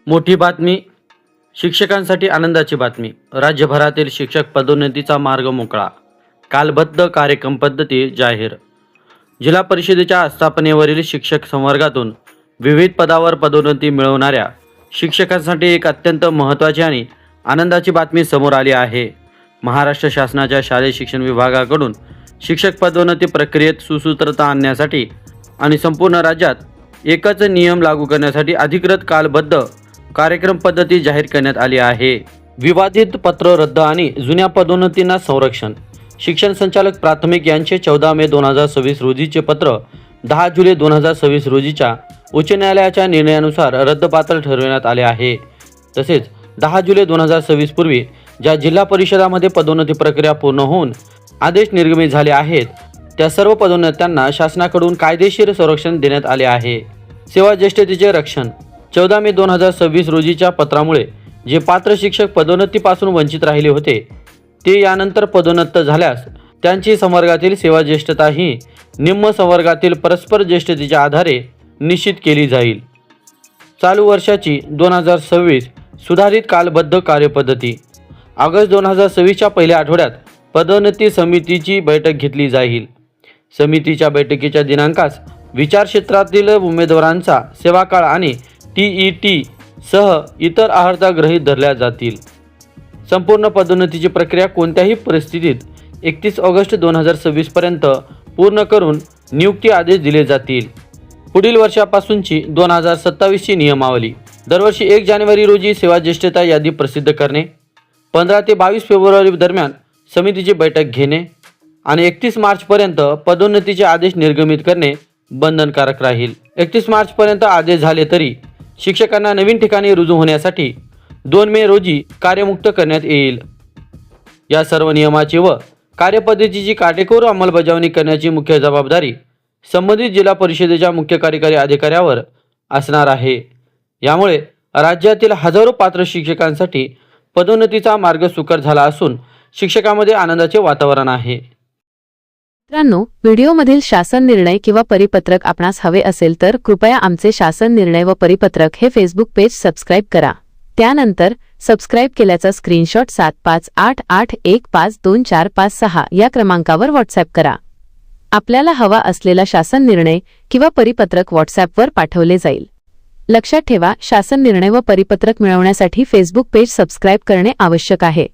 मोठी बातमी. शिक्षकांसाठी आनंदाची बातमी. राज्यभरातील शिक्षक पदोन्नतीचा मार्ग मोकळा. कालबद्ध कार्यक्रम पद्धती जाहीर. जिल्हा परिषदेच्या आस्थापनेवरील शिक्षक संवर्गातून विविध पदावर पदोन्नती मिळवणाऱ्या शिक्षकांसाठी एक अत्यंत महत्त्वाची आणि आनंदाची बातमी समोर आली आहे. महाराष्ट्र शासनाच्या शालेय शिक्षण विभागाकडून शिक्षक पदोन्नती प्रक्रियेत सुसूत्रता आणण्यासाठी आणि संपूर्ण राज्यात एकच नियम लागू करण्यासाठी अधिकृत कालबद्ध कार्यक्रम पद्धती जाहीर करण्यात आली आहे. विवादित पत्र रद्द आणि जुन्या पदोन्नतींना संरक्षण. शिक्षण संचालक प्राथमिक यांचे 14 मे 2026 रोजीचे पत्र 10 जुलै 2026 रोजीच्या उच्च न्यायालयाच्या निर्णयानुसार रद्दबातल ठरविण्यात आले आहे. तसेच 10 जुलै 2026 पूर्वी ज्या जिल्हा परिषदामध्ये पदोन्नती प्रक्रिया पूर्ण होऊन आदेश निर्गमित झाले आहेत त्या सर्व पदोन्नत्यांना शासनाकडून कायदेशीर संरक्षण देण्यात आले आहे. सेवा ज्येष्ठतेचे रक्षण. 14 मे 2026 रोजीच्या पत्रामुळे जे पात्र शिक्षक पदोन्नतीपासून वंचित राहिले होते ते यानंतर पदोन्नत झाल्यास त्यांची संवर्गातील सेवा ज्येष्ठता ही निम्न संवर्गातील परस्पर ज्येष्ठतेच्या आधारे निश्चित केली जाईल. चालू वर्षाची 2026 सुधारित कालबद्ध कार्यपद्धती. ऑगस्ट 2026च्या पहिल्या आठवड्यात पदोन्नती समितीची बैठक घेतली जाईल. समितीच्या बैठकीच्या दिनांकास विचारक्षेत्रातील उमेदवारांचा सेवाकाळ आणि TET सह इतर अर्हता गृहीत धरल्या जातील. संपूर्ण पदोन्नतीची प्रक्रिया कोणत्याही परिस्थितीत 31 ऑगस्ट 2026 पर्यंत पूर्ण करून नियुक्ती आदेश दिले जातील. पुढील वर्षापासूनची 2027 ची नियमावली. दरवर्षी 1 जानेवारी रोजी सेवा ज्येष्ठता यादी प्रसिद्ध करणे, 15 ते 22 फेब्रुवारी दरम्यान समितीची बैठक घेणे आणि 31 मार्चपर्यंत पदोन्नतीचे आदेश निर्गमित करणे बंधनकारक राहील. 31 मार्चपर्यंत आदेश झाले तरी शिक्षकांना नवीन ठिकाणी रुजू होण्यासाठी 2 मे रोजी कार्यमुक्त करण्यात येईल. या सर्व नियमाची व कार्यपद्धतीची काटेकोर अंमलबजावणी करण्याची मुख्य जबाबदारी संबंधित जिल्हा परिषदेच्या मुख्य कार्यकारी अधिकाऱ्यावर असणार आहे. यामुळे राज्यातील हजारो पात्र शिक्षकांसाठी पदोन्नतीचा मार्ग सुकर झाला असून शिक्षकांमध्ये आनंदाचे वातावरण आहे. मित्रांनो, व्हिडिओमधील शासन निर्णय किंवा परिपत्रक आपणास हवे असेल तर कृपया आमचे शासन निर्णय व परिपत्रक हे फेसबुक पेज सबस्क्राईब करा. त्यानंतर सबस्क्राईब केल्याचा स्क्रीनशॉट 7588152456 या क्रमांकावर व्हॉट्सॲप करा. आपल्याला हवा असलेला शासन निर्णय किंवा परिपत्रक व्हॉट्सॲपवर पाठवले जाईल. लक्षात ठेवा, शासन निर्णय व परिपत्रक मिळवण्यासाठी फेसबुक पेज सबस्क्राईब करणे आवश्यक आहे.